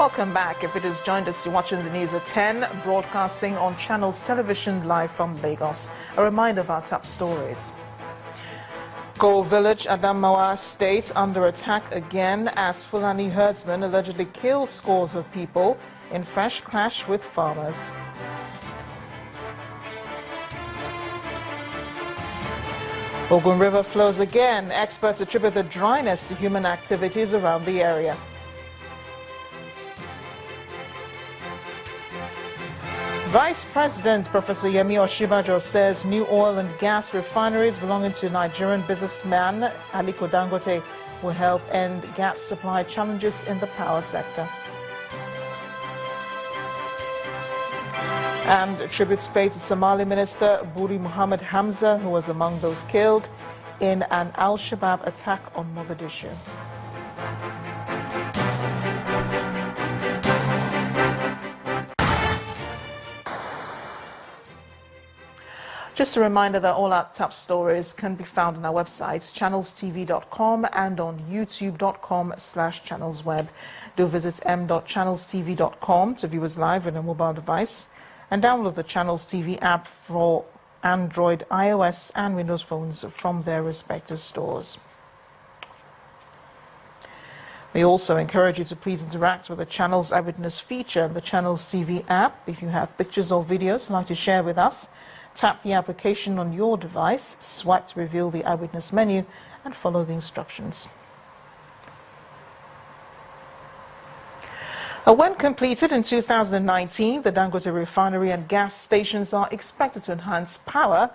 Welcome back. If it has joined us, you're watching the news at 10, broadcasting on Channels Television live from Lagos. A reminder of our top stories. Go Village, Adamawa State under attack again as Fulani herdsmen allegedly kill scores of people in fresh clash with farmers. Ogun River flows again. Experts attribute the dryness to human activities around the area. Vice President Professor Yemi Osinbajo says new oil and gas refineries belonging to Nigerian businessman Aliko Dangote will help end gas supply challenges in the power sector. And tributes paid to Somali Minister Buri Muhammad Hamza, who was among those killed in an Al-Shabaab attack on Mogadishu. Just a reminder that all our top stories can be found on our websites, channelstv.com and on youtube.com/channelsweb. Do visit m.channelstv.com to view us live on a mobile device and download the Channels TV app for Android, iOS and Windows phones from their respective stores. We also encourage you to please interact with the Channels Eyewitness feature in the Channels TV app. If you have pictures or videos you'd like to share with us, tap the application on your device, swipe to reveal the Eyewitness menu, and follow the instructions. When completed in 2019, the Dangote Refinery and gas stations are expected to enhance power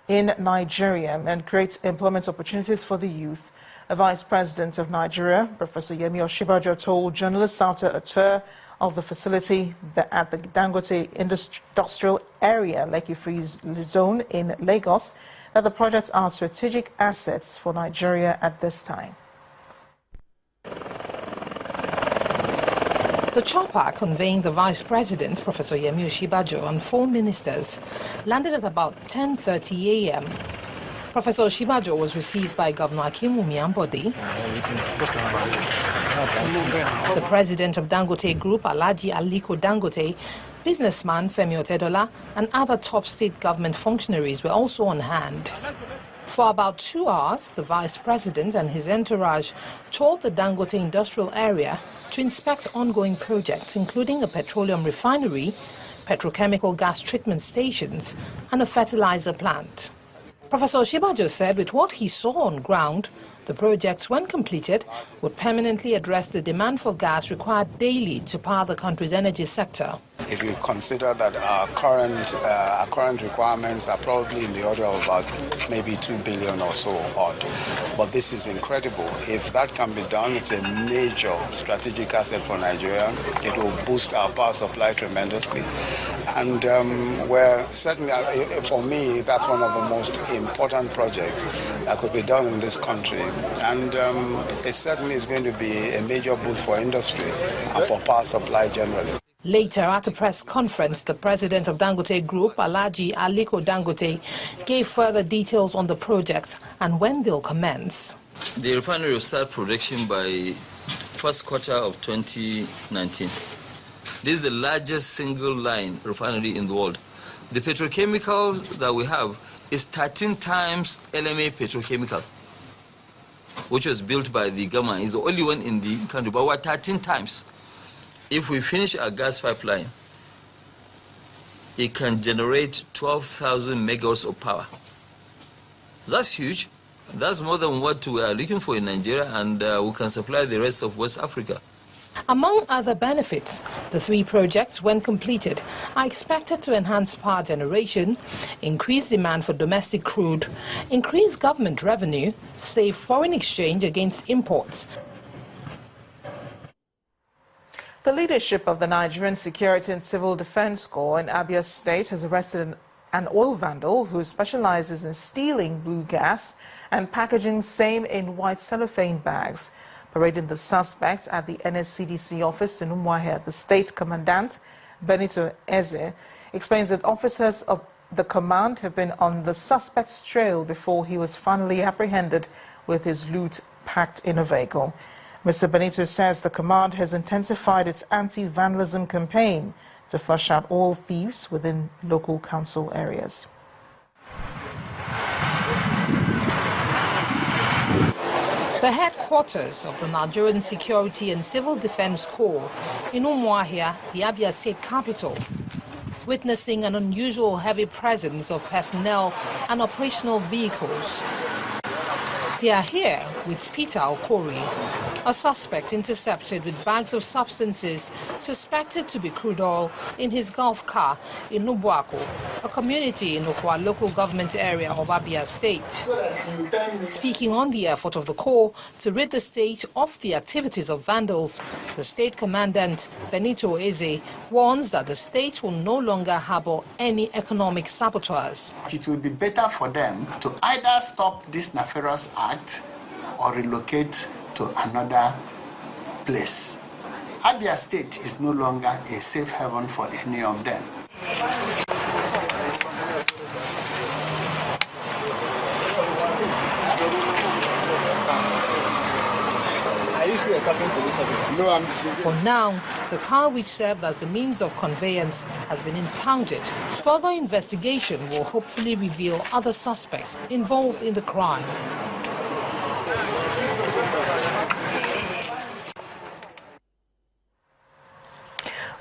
in Nigeria and create employment opportunities for the youth. The Vice President of Nigeria, Professor Yemi Osinbajo, told journalists after a tour of the facility at the Dangote Industrial Area, Lekki Free Zone in Lagos, that the projects are strategic assets for Nigeria at this time. The chopper conveying the Vice President, Professor Yemi Osinbajo, and 4 ministers landed at about 10:30 a.m. Professor Osinbajo was received by Governor Akinwumi Ambode, the President of Dangote Group, Alhaji Aliko Dangote, businessman Femi Otedola, and other top state government functionaries were also on hand. For about 2 hours, the Vice President and his entourage toured the Dangote industrial area to inspect ongoing projects, including a petroleum refinery, petrochemical gas treatment stations, and a fertilizer plant. Professor Osinbajo said with what he saw on ground, the projects, when completed, would permanently address the demand for gas required daily to power the country's energy sector. If you consider that our current requirements are probably in the order of about maybe 2 billion or so odd. But this is incredible. If that can be done, it's a major strategic asset for Nigeria. It will boost our power supply tremendously. And we're certainly, for me, that's one of the most important projects that could be done in this country. And it certainly is going to be a major boost for industry and for power supply generally. Later, at a press conference, the president of Dangote Group, Alhaji Aliko Dangote, gave further details on the project and when they'll commence. The refinery will start production by first quarter of 2019. This is the largest single-line refinery in the world. The petrochemicals that we have is 13 times LMA Petrochemical, which was built by the government. It's the only one in the country, but we're 13 times. If we finish our gas pipeline, it can generate 12,000 megawatts of power. That's huge. That's more than what we are looking for in Nigeria, and we can supply the rest of West Africa. Among other benefits, the 3 projects, when completed, are expected to enhance power generation, increase demand for domestic crude, increase government revenue, save foreign exchange against imports. The leadership of the Nigerian Security and Civil Defense Corps in Abia State has arrested an oil vandal who specializes in stealing blue gas and packaging same in white cellophane bags. Parading the suspect at the NSCDC office in Umuahia, the state commandant, Benito Eze, explains that officers of the command have been on the suspect's trail before he was finally apprehended with his loot packed in a vehicle. Mr. Benito says the command has intensified its anti-vandalism campaign to flush out all thieves within local council areas. The headquarters of the Nigerian Security and Civil Defense Corps in Umuahia, the Abia State capital, witnessing an unusual heavy presence of personnel and operational vehicles. They are here with Peter Okori, a suspect intercepted with bags of substances suspected to be crude oil in his golf car in Nubuako, a community in Okwa local government area of Abia State. Speaking on the effort of the Corps to rid the state of the activities of vandals, the state commandant Benito Eze warns that the state will no longer harbor any economic saboteurs. It will be better for them to either stop this nefarious act or relocate to another place. Abia State is no longer a safe haven for any of them. For now, the car which served as the means of conveyance has been impounded. Further investigation will hopefully reveal other suspects involved in the crime.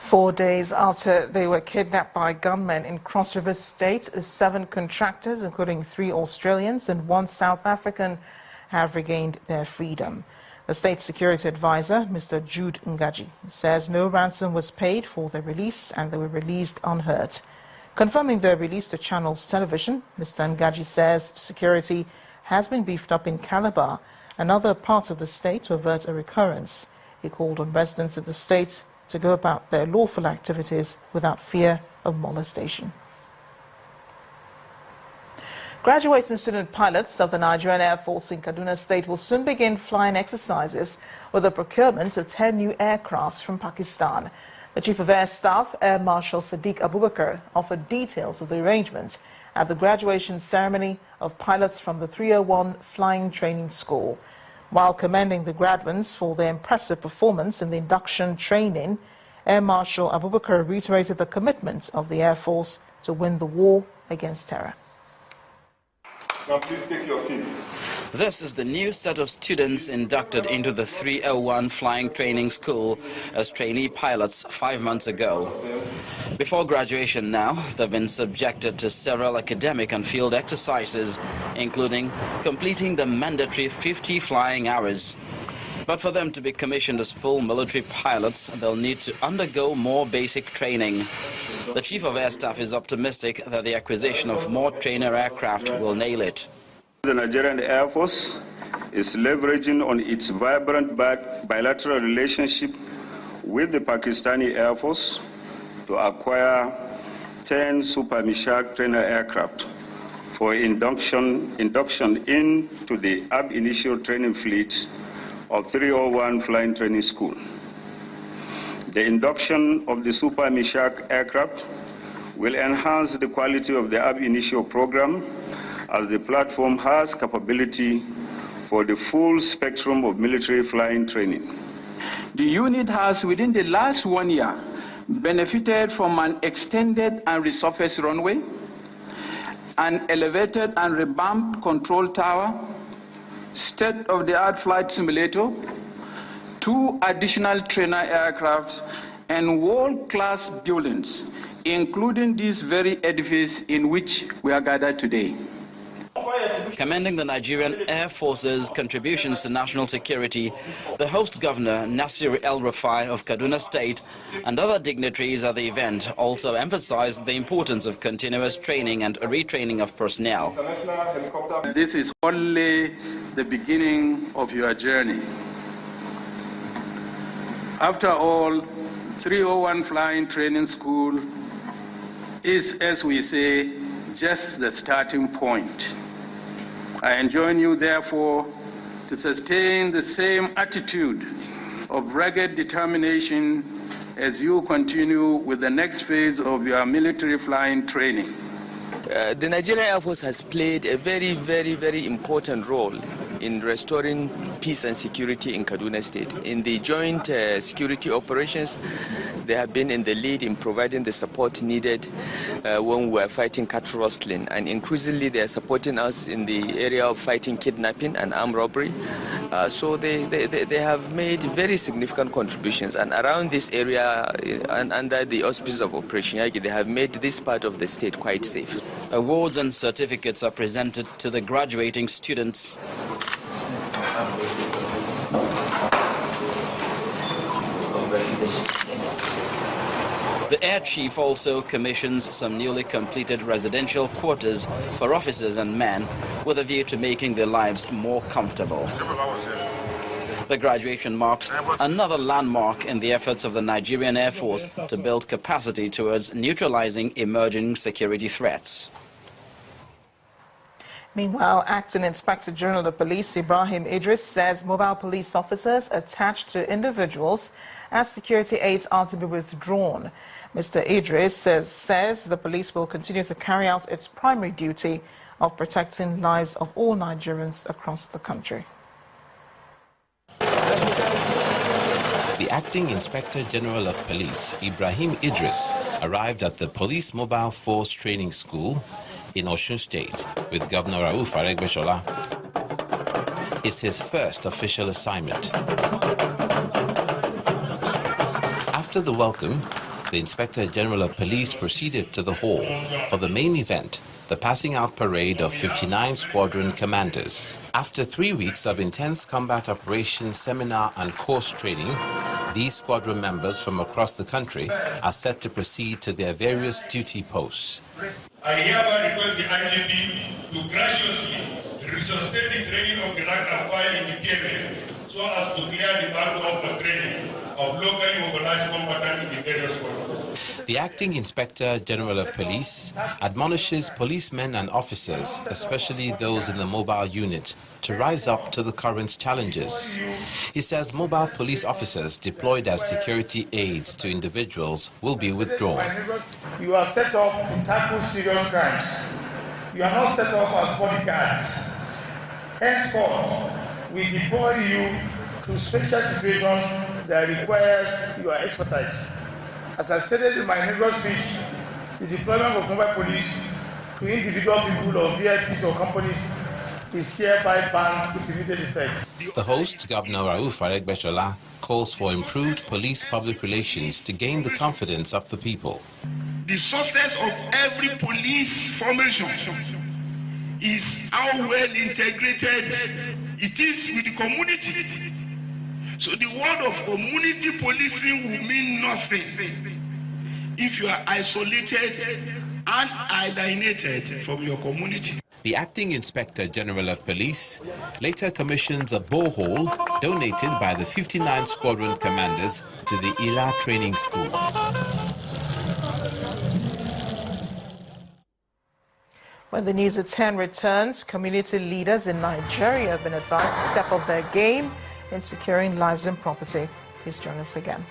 Four days after they were kidnapped by gunmen in Cross River State, 7 contractors, including 3 Australians and 1 South African, have regained their freedom. The state security advisor, Mr. Jude Ngaji, says no ransom was paid for their release and they were released unhurt. Confirming their release to Channels Television, Mr. Ngaji says security has been beefed up in Calabar and other parts of the state to avert a recurrence. He called on residents of the state to go about their lawful activities without fear of molestation. Graduates and student pilots of the Nigerian Air Force in Kaduna State will soon begin flying exercises with the procurement of 10 new aircrafts from Pakistan. The Chief of Air Staff, Air Marshal Sadiq Abubakar, offered details of the arrangement at the graduation ceremony of pilots from the 301 Flying Training School. While commending the graduates for their impressive performance in the induction training, Air Marshal Abubakar reiterated the commitment of the Air Force to win the war against terror. Now please take your seats. This is the new set of students inducted into the 301 Flying Training School as trainee pilots 5 months ago. Before graduation now, they've been subjected to several academic and field exercises, including completing the mandatory 50 flying hours. But for them to be commissioned as full military pilots, they'll need to undergo more basic training. The Chief of Air Staff is optimistic that the acquisition of more trainer aircraft will nail it. The Nigerian Air Force is leveraging on its vibrant bilateral relationship with the Pakistani Air Force to acquire 10 Super Mishak trainer aircraft for induction into the ab initio training fleet of 301 Flying Training School. The induction of the Super Mishak aircraft will enhance the quality of the ab initio program, as the platform has capability for the full spectrum of military flying training. The unit has, within the last 1 year, benefited from an extended and resurfaced runway, an elevated and revamped control tower, state-of-the-art flight simulator, 2 additional trainer aircraft, and world-class buildings, including this very edifice in which we are gathered today. Commending the Nigerian Air Force's contributions to national security, the host governor, Nasir El-Rufai of Kaduna State, and other dignitaries at the event also emphasized the importance of continuous training and retraining of personnel. This is only the beginning of your journey. After all, 301 Flying Training School is, as we say, just the starting point. I enjoin you, therefore, to sustain the same attitude of rugged determination as you continue with the next phase of your military flying training. The Nigerian Air Force has played a very, very, very important role in restoring peace and security in Kaduna State. In the joint security operations, they have been in the lead in providing the support needed when we are fighting cattle rustling, and increasingly they are supporting us in the area of fighting kidnapping and armed robbery. So they have made very significant contributions, and around this area and under the auspices of Operation Yagi, they have made this part of the state quite safe. Awards and certificates are presented to the graduating students. The Air Chief also commissions some newly completed residential quarters for officers and men with a view to making their lives more comfortable. The graduation marks another landmark in the efforts of the Nigerian Air Force to build capacity towards neutralizing emerging security threats. Meanwhile, Acting Inspector General of Police Ibrahim Idris says mobile police officers attached to individuals as security aides are to be withdrawn. Mr. Idris says the police will continue to carry out its primary duty of protecting lives of all Nigerians across the country. The Acting Inspector General of Police, Ibrahim Idris, arrived at the Police Mobile Force Training School in Osun State with Governor Rauf Aregbesola. It's his first official assignment. After the welcome, the Inspector General of Police proceeded to the hall for the main event, the passing out parade of 59 squadron commanders. After 3 weeks of intense combat operations, seminar and course training, these squadron members from across the country are set to proceed to their various duty posts. I hereby request the IGP to graciously resuscitate the training of the rank and file in the KMA so as to clear the battle of the training of locally mobilized combatants in the various squadrons. The Acting Inspector General of Police admonishes policemen and officers, especially those in the mobile unit, to rise up to the current challenges. He says mobile police officers deployed as security aides to individuals will be withdrawn. You are set up to tackle serious crimes. You are not set up as bodyguards. Henceforth, we deploy you to special situations that requires your expertise. As I stated in my inaugural speech, the deployment of mobile police to individual people or VIPs or companies is hereby banned with immediate effect. The host, Governor Rauf Aregbesola, calls for improved police public relations to gain the confidence of the people. The success of every police formation is how well integrated it is with the community. So the word of community policing will mean nothing if you are isolated and alienated from your community. The Acting Inspector General of Police later commissions a borehole donated by the 59 Squadron commanders to the Ila Training School. When the News at 10 returns, community leaders in Nigeria have been advised to step up their game in securing lives and property. Please join us again.